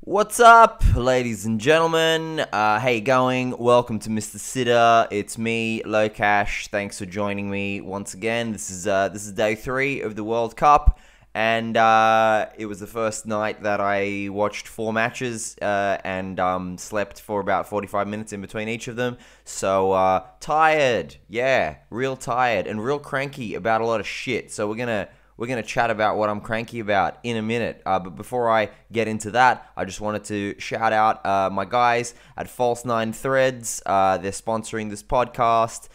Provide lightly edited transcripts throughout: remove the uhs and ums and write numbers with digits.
What's up, ladies and gentlemen? How you going? Welcome to Mr. Sitter. It's me, Low Cash. Thanks for joining me once again. This is day 3 of the World Cup, and it was the first night that I watched 4 matches and slept for about 45 minutes in between each of them. So tired, yeah, real tired and real cranky about a lot of shit. So we're gonna chat about what I'm cranky about in a minute. But before I get into that, I just wanted to shout out my guys at False 9 Threads. They're sponsoring this podcast.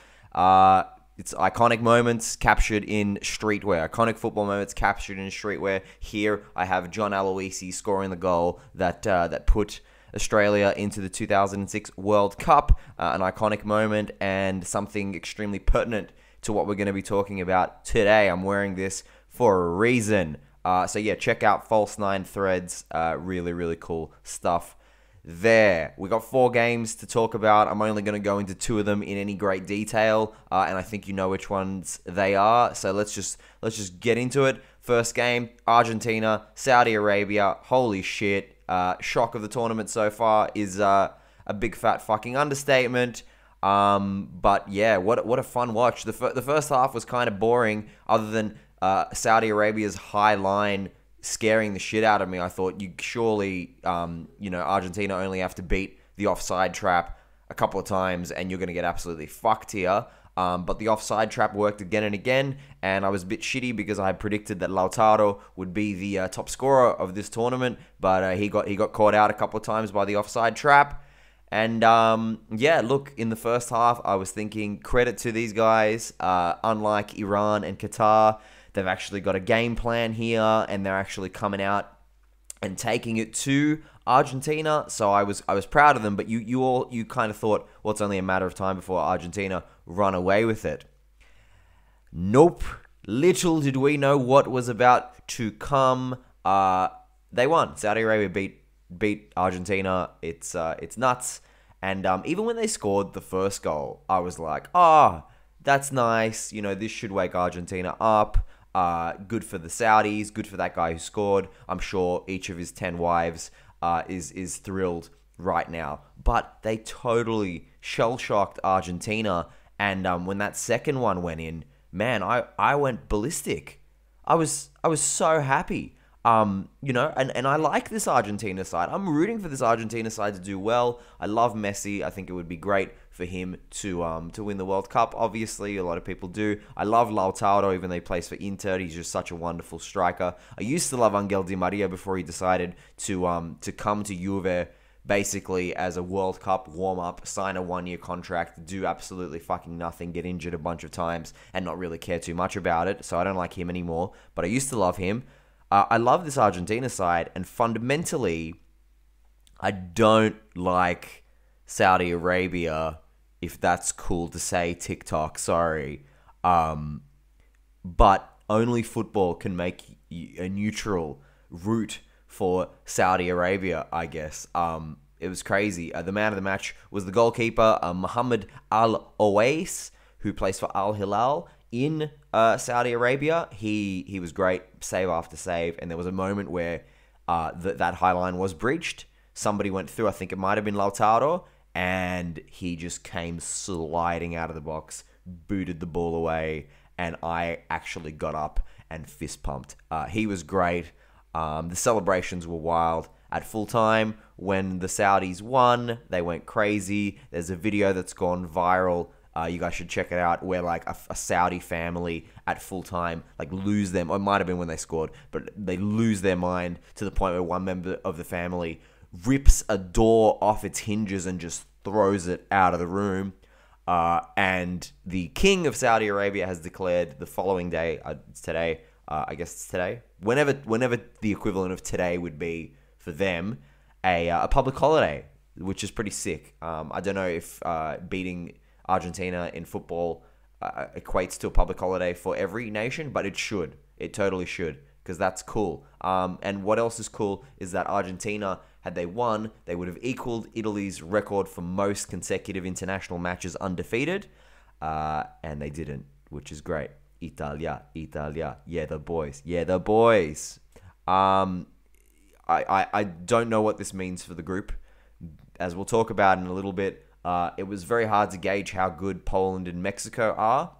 It's iconic moments captured in streetwear. Iconic football moments captured in streetwear. Here I have John Aloisi scoring the goal that put Australia into the 2006 World Cup. An iconic moment and something extremely pertinent to what we're going to be talking about today. I'm wearing this for a reason. So yeah, check out False 9 Threads. Really cool stuff there. We got 4 games to talk about. I'm only going to go into 2 of them in any great detail, and I think you know which ones they are. So let's just get into it. First game, Argentina, Saudi Arabia. Holy shit! Shock of the tournament so far is a big fat fucking understatement. But yeah, what a fun watch. The first half was kind of boring, other than Saudi Arabia's high line scaring the shit out of me. I thought you surely, Argentina only have to beat the offside trap a couple of times and you're going to get absolutely fucked here. But the offside trap worked again and again, and I was a bit shitty because I had predicted that Lautaro would be the top scorer of this tournament, but he got caught out a couple of times by the offside trap. And yeah, look, in the first half, I was thinking credit to these guys. Unlike Iran and Qatar, they've actually got a game plan here, and they're actually coming out and taking it to Argentina. So I was proud of them. But you kind of thought, well, it's only a matter of time before Argentina run away with it. Nope. Little did we know what was about to come. They won. Saudi Arabia beat Argentina. It's nuts. And even when they scored the first goal, I was like, that's nice. You know, this should wake Argentina up. Good for the Saudis. Good for that guy who scored. I'm sure each of his 10 wives is thrilled right now. But they totally shell-shocked Argentina. And when that second one went in, man, I went ballistic. I was so happy. And I like this Argentina side. I'm rooting for this Argentina side to do well. I love Messi. I think it would be great for him to win the World Cup. Obviously, a lot of people do. I love Lautaro, even though he plays for Inter. He's just such a wonderful striker. I used to love Angel Di Maria before he decided to come to Juve basically as a World Cup warm-up, sign a 1-year contract, do absolutely fucking nothing, get injured a bunch of times, and not really care too much about it. So I don't like him anymore. But I used to love him. I love this Argentina side, and fundamentally, I don't like Saudi Arabia, if that's cool to say, TikTok, sorry. But only football can make a neutral route for Saudi Arabia, I guess. It was crazy. The man of the match was the goalkeeper, Mohammed Al-Owais, who plays for Al Hilal in Saudi Arabia. He was great, save after save, and there was a moment where that high line was breached. Somebody went through, I think it might have been Lautaro, and he just came sliding out of the box, booted the ball away, and I actually got up and fist pumped. He was great. The celebrations were wild. At full time, when the Saudis won, they went crazy. There's a video that's gone viral. You guys should check it out, where like a Saudi family at full time lose them. Or it might have been when they scored, but they lose their mind to the point where one member of the family rips a door off its hinges and just throws it out of the room. And the king of Saudi Arabia has declared the following day, it's today, I guess it's today, whenever the equivalent of today would be for them, a public holiday, which is pretty sick. I don't know if beating Argentina in football equates to a public holiday for every nation, but it should. It totally should, because that's cool. And what else is cool is that Argentina, had they won, they would have equaled Italy's record for most consecutive international matches undefeated, and they didn't, which is great. Italia, yeah, the boys. I don't know what this means for the group. As we'll talk about in a little bit, it was very hard to gauge how good Poland and Mexico are.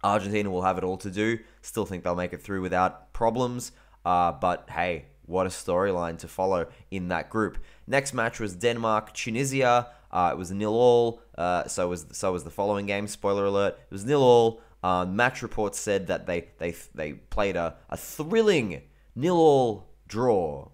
Argentina will have it all to do. Still think they'll make it through without problems. But hey, what a storyline to follow in that group. Next match was Denmark-Tunisia. It was 0-0. So was the following game. Spoiler alert. It was 0-0. Match reports said that they played a thrilling 0-0 draw.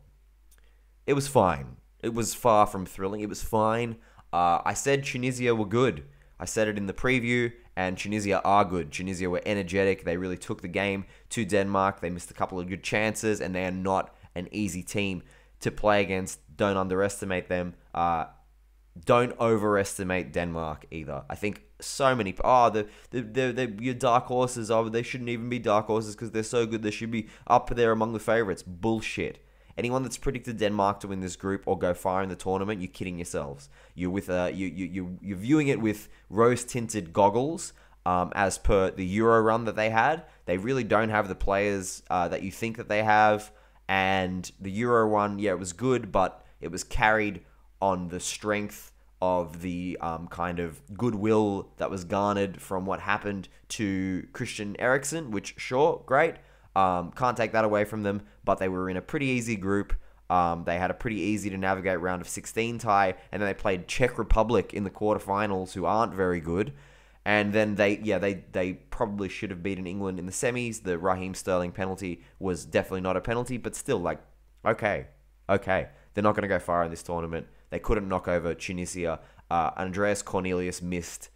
It was fine. It was far from thrilling. It was fine. I said Tunisia were good. I said it in the preview, and Tunisia are good. Tunisia were energetic. They really took the game to Denmark. They missed a couple of good chances, and they are not an easy team to play against. Don't underestimate them. Don't overestimate Denmark either. I think so many... your dark horses, they shouldn't even be dark horses because they're so good. They should be up there among the favorites. Bullshit. Anyone that's predicted Denmark to win this group or go far in the tournament, you're kidding yourselves. You're viewing it with rose-tinted goggles, as per the Euro run that they had. They really don't have the players that you think that they have. And the Euro one, yeah, it was good, but it was carried on the strength of the kind of goodwill that was garnered from what happened to Christian Eriksen, which, sure, great. Can't take that away from them, but they were in a pretty easy group. They had a pretty easy to navigate round of 16 tie, and then they played Czech Republic in the quarterfinals, who aren't very good. And then they probably should have beaten England in the semis. The Raheem Sterling penalty was definitely not a penalty, but still, like, okay. They're not going to go far in this tournament. They couldn't knock over Tunisia. Andreas Cornelius missed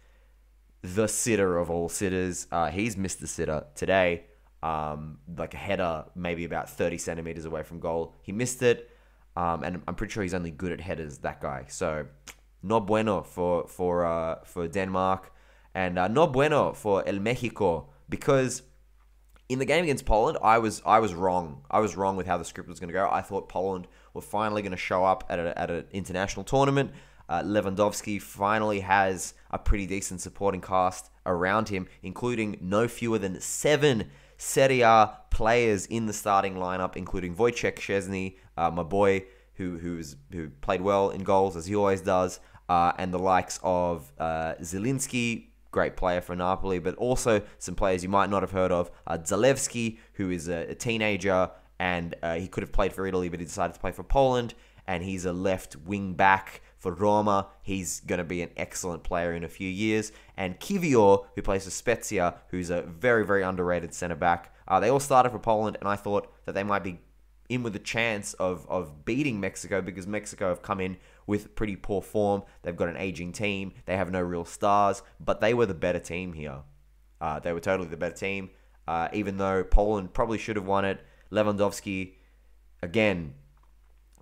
the sitter of all sitters. He's missed the sitter today. Like a header, maybe about 30 centimeters away from goal. He missed it, and I'm pretty sure he's only good at headers, that guy. So, no bueno for Denmark, and no bueno for El Mexico, because in the game against Poland, I was wrong. I was wrong with how the script was going to go. I thought Poland were finally going to show up at an international tournament. Lewandowski finally has a pretty decent supporting cast around him, including no fewer than 7 Serie A players in the starting lineup, including Wojciech Szczesny, my boy, who played well in goals, as he always does, and the likes of Zielinski, great player for Napoli, but also some players you might not have heard of. Zalewski, who is a teenager, and he could have played for Italy, but he decided to play for Poland, and he's a left wing back for Roma. He's going to be an excellent player in a few years. And Kivior, who plays for Spezia, who's a very, very underrated centre-back. They all started for Poland, and I thought that they might be in with a chance of beating Mexico, because Mexico have come in with pretty poor form. They've got an aging team. They have no real stars, but they were the better team here. They were totally the better team, even though Poland probably should have won it. Lewandowski, again,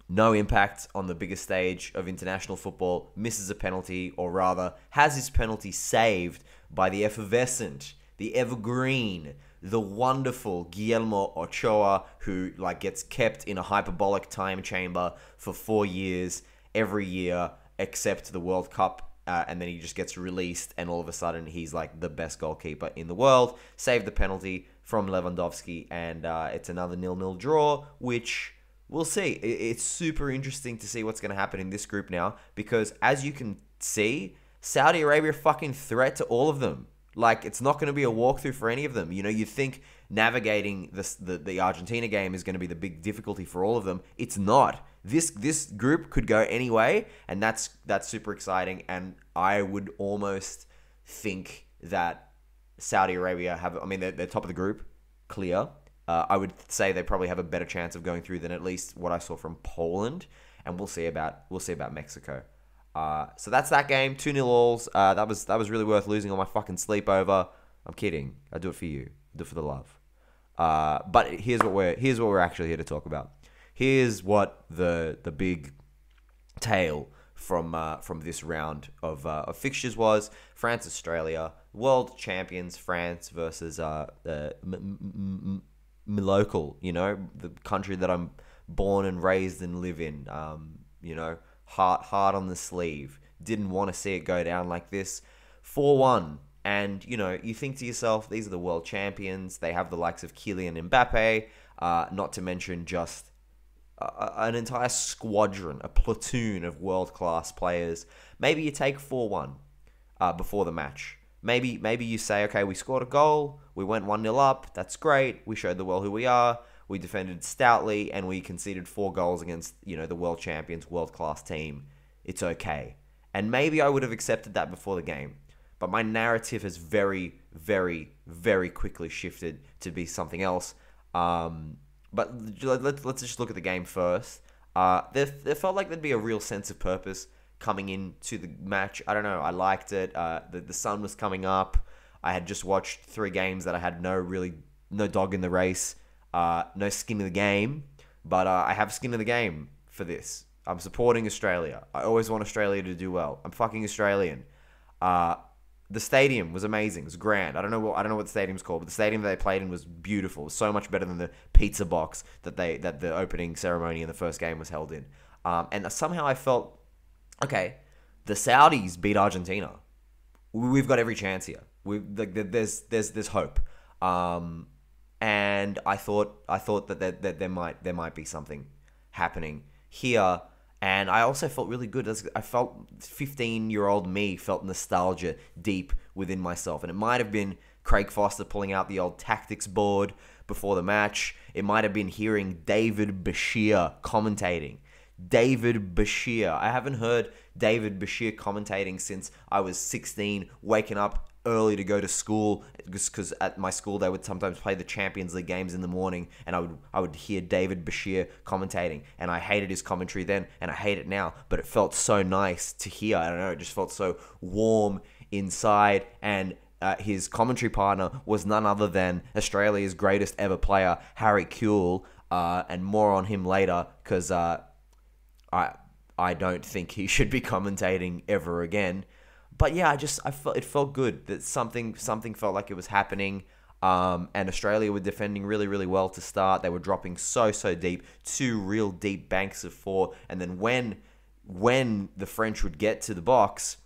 no impact on the biggest stage of international football, misses a penalty, or rather, has his penalty saved by the effervescent, the evergreen, the wonderful Guillermo Ochoa, who gets kept in a hyperbolic time chamber for 4 years, every year, except the World Cup, and then he just gets released, and all of a sudden, he's the best goalkeeper in the world. Saved the penalty from Lewandowski, and it's another 0-0 draw, which... we'll see. It's super interesting to see what's going to happen in this group now, because as you can see, Saudi Arabia fucking threat to all of them. It's not going to be a walkthrough for any of them. You think navigating the Argentina game is going to be the big difficulty for all of them. It's not. This group could go any way, and that's super exciting. And I would almost think that Saudi Arabia they're top of the group, clear. I would say they probably have a better chance of going through than at least what I saw from Poland, and we'll see about Mexico. So that's that game, 2-0 alls. That was really worth losing on my fucking sleepover. I'm kidding. I do it for you. I do it for the love. But here's what we're actually here to talk about. Here's what the big tale from this round of fixtures was. France, Australia, world champions France versus local, the country that I'm born and raised and live in, heart on the sleeve. Didn't want to see it go down like this. 4-1. And, you think to yourself, these are the world champions. They have the likes of Kylian Mbappe, not to mention just an entire squadron, a platoon of world-class players. Maybe you take 4-1 before the match. Maybe you say, okay, we scored a goal, we went 1-0 up, that's great, we showed the world who we are, we defended stoutly, and we conceded 4 goals against, the world champions, world-class team. It's okay. And maybe I would have accepted that before the game. But my narrative has very, very, very quickly shifted to be something else. But let's just look at the game first. There felt like there'd be a real sense of purpose coming into the match. I don't know. I liked it. The sun was coming up. I had just watched 3 games that I had no dog in the race, no skin in the game. But I have skin in the game for this. I'm supporting Australia. I always want Australia to do well. I'm fucking Australian. The stadium was amazing. It was grand. I don't know what the stadium's called, but the stadium that they played in was beautiful. It was so much better than the pizza box that the opening ceremony in the first game was held in. And somehow I felt, okay, the Saudis beat Argentina. We've got every chance here. There's hope. And I thought that there might be something happening here. And I also felt really good. I felt 15-year-old me felt nostalgia deep within myself. And it might have been Craig Foster pulling out the old tactics board before the match. It might have been hearing David Bashir commentating. David Bashir. I haven't heard David Bashir commentating since I was 16, waking up early to go to school, because at my school they would sometimes play the Champions League games in the morning, and I would hear David Bashir commentating, and I hated his commentary then, and I hate it now, but it felt so nice to hear. I don't know, it just felt so warm inside. And his commentary partner was none other than Australia's greatest ever player, Harry Kewell, and more on him later, because I don't think he should be commentating ever again. But yeah, it felt good that something felt like it was happening. And Australia were defending really, really well to start. They were dropping so deep, 2 real deep banks of 4. And then when the French would get to the box,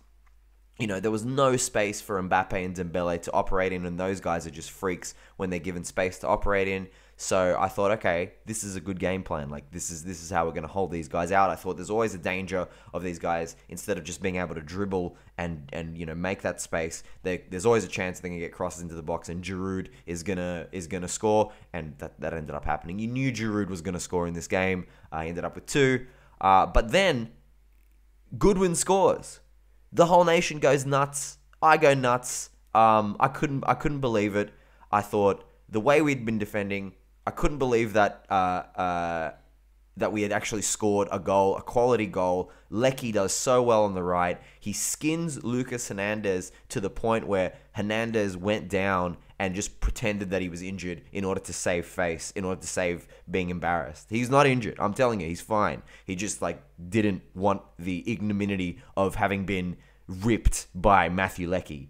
there was no space for Mbappe and Dembele to operate in, and those guys are just freaks when they're given space to operate in. So I thought, okay, this is a good game plan. Like, this is how we're going to hold these guys out. I thought there's always a danger of these guys, instead of just being able to dribble and make that space, there's always a chance they're going to get crosses into the box, and Giroud is gonna score, and that ended up happening. You knew Giroud was going to score in this game. He ended up with 2. But then Goodwin scores. The whole nation goes nuts. I go nuts. I couldn't believe it. I thought the way we'd been defending, I couldn't believe that that we had actually scored a goal, a quality goal. Lecky does so well on the right. He skins Lucas Hernandez to the point where Hernandez went down and just pretended that he was injured in order to save face, in order to save being embarrassed. He's not injured. I'm telling you, he's fine. He just didn't want the ignominy of having been ripped by Matthew Lecky,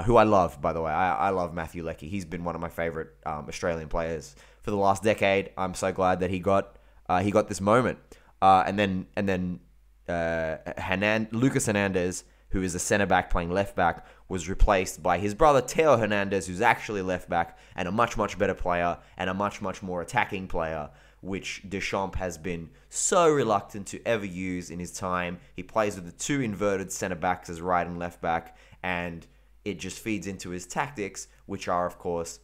who I love, by the way. I love Matthew Lecky. He's been one of my favorite Australian players for the last decade. I'm so glad that he got this moment. And then Lucas Hernandez, who is a centre-back playing left-back, was replaced by his brother Theo Hernandez, who's actually left-back and a much, much better player and a much, much more attacking player, which Deschamps has been so reluctant to ever use in his time. He plays with the 2 inverted centre-backs as right and left-back, and it just feeds into his tactics, which are, of course,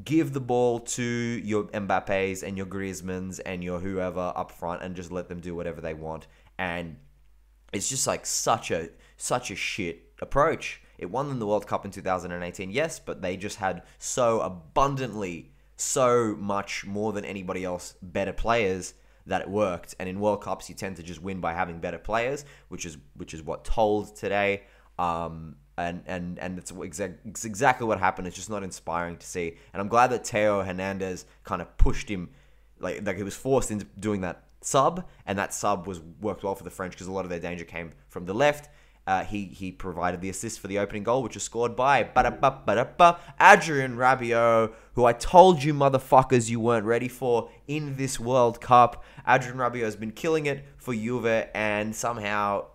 give the ball to your Mbappes and your Griezmanns and your whoever up front and just let them do whatever they want. And it's just such a shit approach. It won them the World Cup in 2018, yes, but they just had so abundantly, so much more than anybody else, better players, that it worked. And in World Cups, you tend to just win by having better players, which is what told today. And it's exactly what happened. It's just not inspiring to see. And I'm glad that Theo Hernandez kind of pushed him, like he was forced into doing that sub, and that sub worked well for the French because a lot of their danger came from the left. He provided the assist for the opening goal, which was scored by Adrien Rabiot, who I told you motherfuckers you weren't ready for in this World Cup. Adrien Rabiot has been killing it for Juve, and somehow,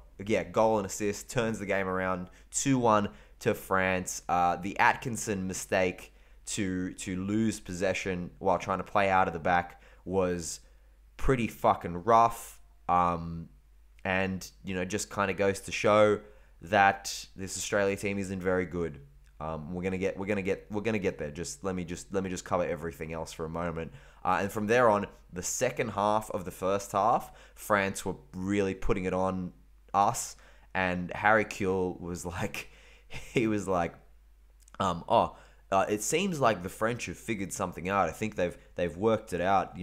goal and assist turns the game around, 2-1 to France. The Atkinson mistake to lose possession while trying to play out of the back was pretty fucking rough. And just kind of goes to show that this Australia team isn't very good. We're gonna get there. Let me just cover everything else for a moment. And from there on, the second half of the first half, France were really putting it on us, and Harry Kewell was like, it seems like the French have figured something out. I think they've worked it out.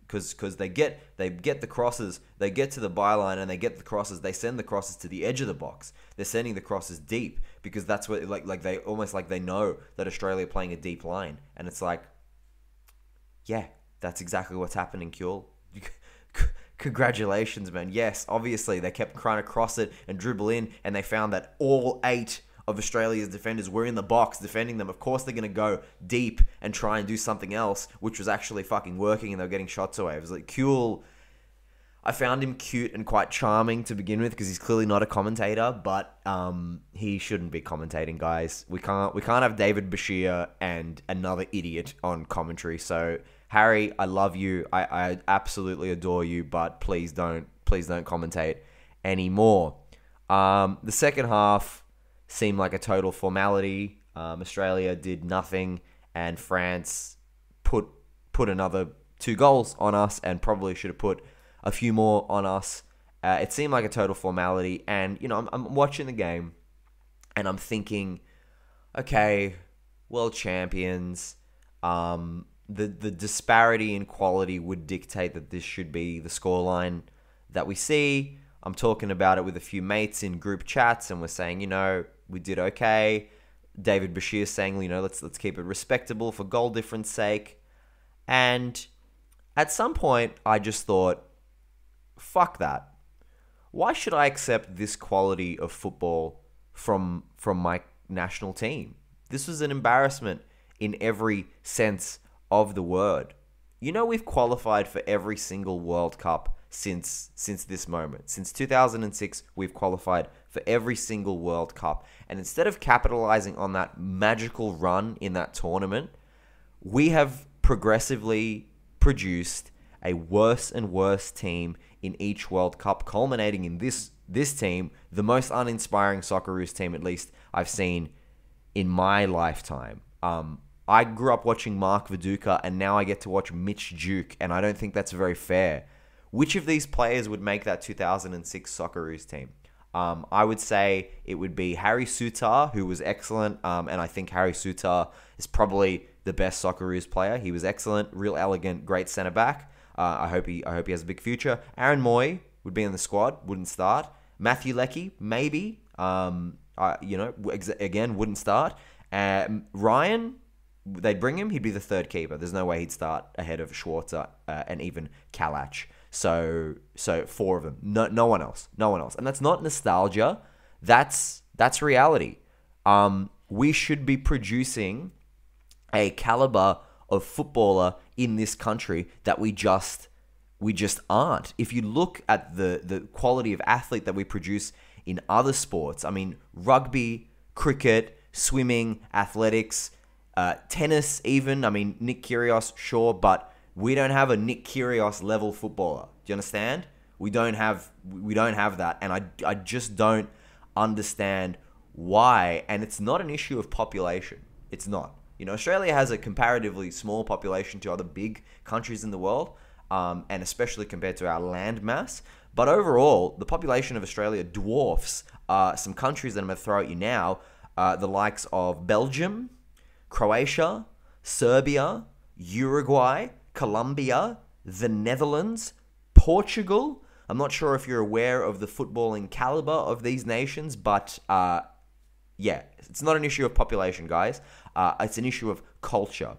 Because they get the crosses, they get to the byline, and they get the crosses. They send the crosses to the edge of the box. They're sending the crosses deep because that's what they know that Australia are playing a deep line, and it's like, yeah, that's exactly what's happening, Kewell. Congratulations, man. Yes, obviously they kept trying to cross it and dribble in, and they found that all 8 of Australia's defenders were in the box defending them. Of course, they're going to go deep and try and do something else, which was actually fucking working, and they were getting shots away. It was like Kewell. I found him cute and quite charming to begin with because he's clearly not a commentator, but he shouldn't be commentating, guys. We can't have David Bashir and another idiot on commentary. So Harry, I love you. I absolutely adore you, but please don't commentate anymore. The second half seemed like a total formality. Australia did nothing, and France put another 2 goals on us, and probably should have put a few more on us. It seemed like a total formality, and I'm watching the game, and I'm thinking, okay, world champions. The disparity in quality would dictate that this should be the scoreline that we see. I'm talking about it with a few mates in group chats, and we're saying, we did okay. David Bashir saying, let's keep it respectable for goal difference sake. And at some point, I just thought, fuck that. Why should I accept this quality of football from my national team? This was an embarrassment in every sense of the word. We've qualified for every single World Cup since this moment. Since 2006, we've qualified for every single World Cup. And instead of capitalizing on that magical run in that tournament, we have progressively produced a worse and worse team in each World Cup, culminating in this team, the most uninspiring Socceroos team, at least I've seen in my lifetime. I grew up watching Mark Viduka, and now I get to watch Mitch Duke, and I don't think that's very fair. Which of these players would make that 2006 Socceroos team? I would say it would be Harry Sutar, who was excellent, and I think Harry Sutar is probably the best Socceroos player. He was excellent, real elegant, great centre back. I hope he has a big future. Aaron Moy would be in the squad, wouldn't start. Matthew Leckie, maybe, again, wouldn't start. Ryan, they'd bring him, he'd be the third keeper. There's no way he'd start ahead of Schwarzer and even Kalach. So 4 of them. No one else. And that's not nostalgia. That's reality. We should be producing a caliber of footballer in this country that we just aren't. If you look at the quality of athlete that we produce in other sports, I mean, rugby, cricket, swimming, athletics, tennis even. I mean, Nick Kyrgios, sure, but we don't have a Nick Kyrgios level footballer. Do you understand? We don't have that, and I just don't understand why. And it's not an issue of population. It's not. Australia has a comparatively small population to other big countries in the world, and especially compared to our land mass. But overall, the population of Australia dwarfs some countries that I'm going to throw at you now, the likes of Belgium, Croatia, Serbia, Uruguay, Colombia, the Netherlands, Portugal. I'm not sure if you're aware of the footballing caliber of these nations, but yeah, it's not an issue of population, guys. It's an issue of culture.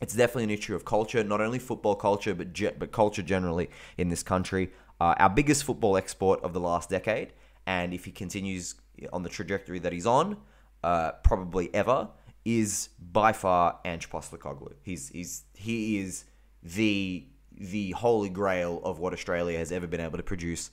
It's definitely an issue of culture, not only football culture, but culture generally in this country. Our biggest football export of the last decade, and if he continues on the trajectory that he's on, probably ever, is by far Ange Postecoglou. He is the holy grail of what Australia has ever been able to produce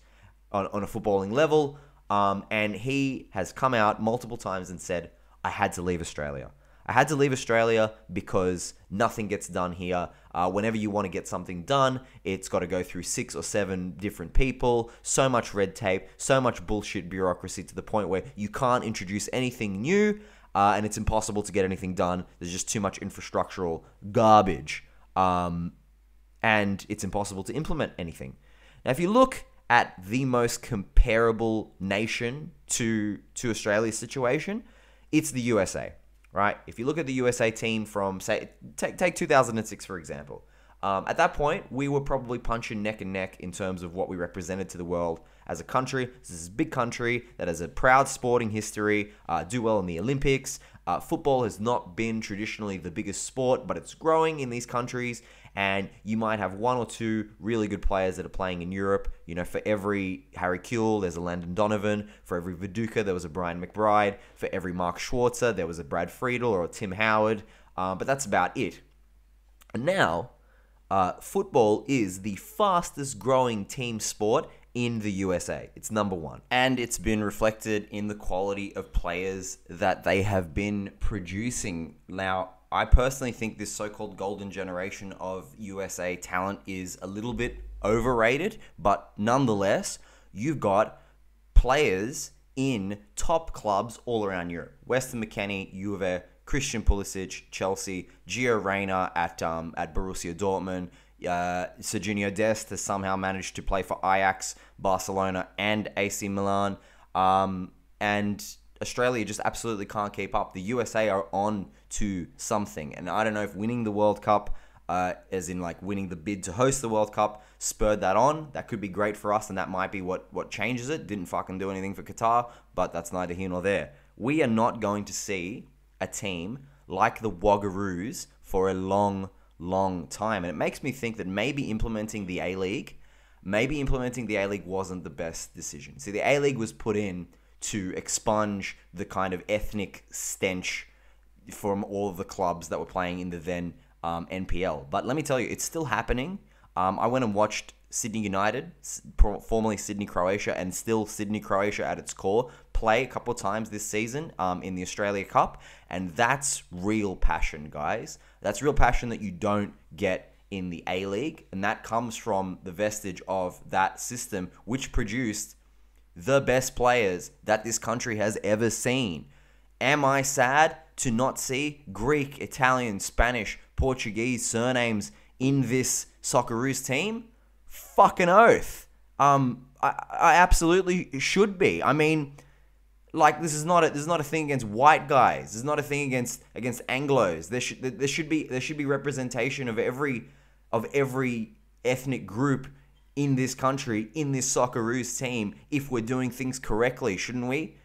on a footballing level. And he has come out multiple times and said, I had to leave Australia. I had to leave Australia because nothing gets done here. Whenever you want to get something done, it's got to go through 6 or 7 different people, so much red tape, so much bullshit bureaucracy to the point where you can't introduce anything new, and it's impossible to get anything done. There's just too much infrastructural garbage, and it's impossible to implement anything. Now, if you look at the most comparable nation to Australia's situation, it's the USA, right? If you look at the USA team from, say, take 2006, for example. At that point, we were probably punching neck and neck in terms of what we represented to the world as a country. This is a big country that has a proud sporting history, do well in the Olympics. Football has not been traditionally the biggest sport, but it's growing in these countries, and you might have 1 or 2 really good players that are playing in Europe. You know, for every Harry Kewell, there's a Landon Donovan. For every Viduka, there was a Brian McBride. For every Mark Schwarzer, there was a Brad Friedel or a Tim Howard. But that's about it. And now, football is the fastest growing team sport in the USA. It's number 1. And it's been reflected in the quality of players that they have been producing. Now, I personally think this so-called golden generation of USA talent is a little bit overrated, but nonetheless, you've got players in top clubs all around Europe. Weston McKennie, Juve, Christian Pulisic, Chelsea, Gio Reyna at Borussia Dortmund, Serginho Dest has somehow managed to play for Ajax, Barcelona, and AC Milan. And Australia just absolutely can't keep up. The USA are on to something. And I don't know if winning the World Cup, as in like winning the bid to host the World Cup, spurred that on. That could be great for us, and that might be what changes it. Didn't fucking do anything for Qatar, but that's neither here nor there. We are not going to see a team like the Waggaroos for a long time. And it makes me think that maybe implementing the A-League wasn't the best decision. See, the A-League was put in to expunge the kind of ethnic stench from all of the clubs that were playing in the then NPL. But let me tell you, it's still happening. I went and watched Sydney United, formerly Sydney Croatia, and still Sydney Croatia at its core, play a couple of times this season in the Australia Cup. And that's real passion, guys. That's real passion that you don't get in the A-League. And that comes from the vestige of that system, which produced the best players that this country has ever seen. Am I sad to not see Greek, Italian, Spanish, Portuguese surnames in this Socceroos team? Fucking oath. I absolutely should be. I mean, like, this is not a thing against white guys. This is not a thing against Anglos. There should be representation of every ethnic group in this country, in this Socceroos team, if we're doing things correctly, shouldn't we?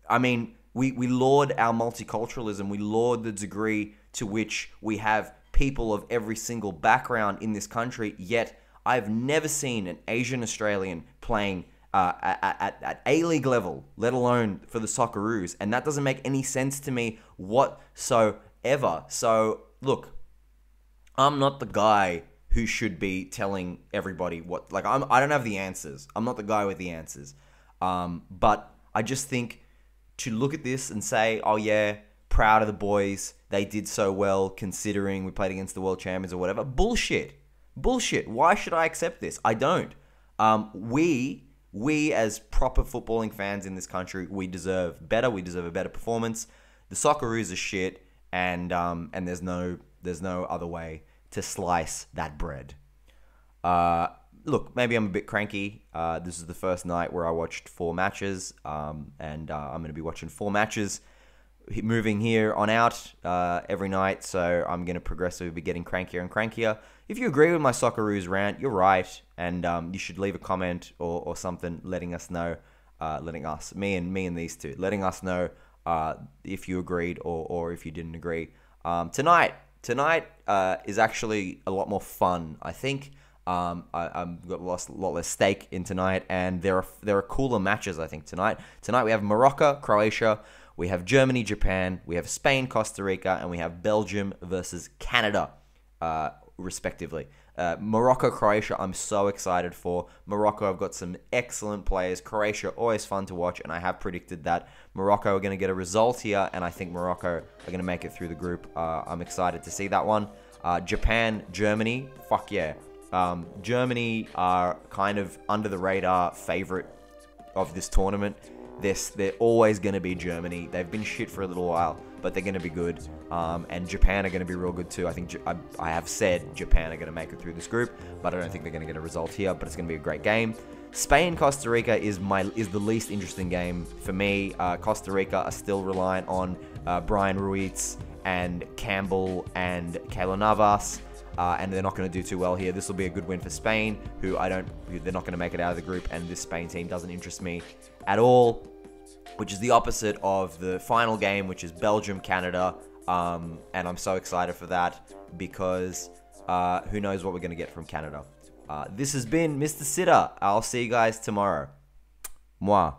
I mean, we laud our multiculturalism. We laud the degree to which we have people of every single background in this country, yet I've never seen an Asian Australian playing at A-League level, let alone for the Socceroos, and that doesn't make any sense to me whatsoever. So, look, I'm not the guy who should be telling everybody what, like, I don't have the answers. I'm not the guy with the answers. But I just think to look at this and say, oh yeah, proud of the boys, they did so well considering we played against the world champions or whatever. Bullshit. Why should I accept this? I don't. We as proper footballing fans in this country, we deserve better. We deserve a better performance. The Socceroos are shit, and there's no other way to slice that bread. Look, maybe I'm a bit cranky. This is the first night where I watched 4 matches, and I'm going to be watching 4 matches moving here on out every night, so I'm going to progressively be getting crankier and crankier. If you agree with my Socceroos rant, you're right, and you should leave a comment or something letting us know, me and these two, letting us know if you agreed or if you didn't agree. Tonight is actually a lot more fun, I think. I've got a lot less stake in tonight, and there are cooler matches, I think, tonight. Tonight we have Morocco, Croatia, we have Germany, Japan, we have Spain, Costa Rica, and we have Belgium versus Canada, respectively. Morocco, Croatia, I'm so excited for. Morocco, I've got some excellent players. Croatia, always fun to watch, and I have predicted that Morocco are going to get a result here, and I think Morocco are going to make it through the group. I'm excited to see that one. Japan, Germany, fuck yeah. Germany are kind of under the radar favorite of this tournament. They're always going to be Germany. They've been shit for a little while, but they're going to be good. And Japan are going to be real good too. I think I have said Japan are going to make it through this group, but I don't think they're going to get a result here. But it's going to be a great game. Spain, Costa Rica is the least interesting game for me. Costa Rica are still reliant on Brian Ruiz and Campbell and Keylor Navas. And they're not going to do too well here. This will be a good win for Spain, they're not going to make it out of the group, and this Spain team doesn't interest me at all, which is the opposite of the final game, which is Belgium, Canada, and I'm so excited for that because who knows what we're going to get from Canada. This has been Mr. Sitter. I'll see you guys tomorrow. Mwah.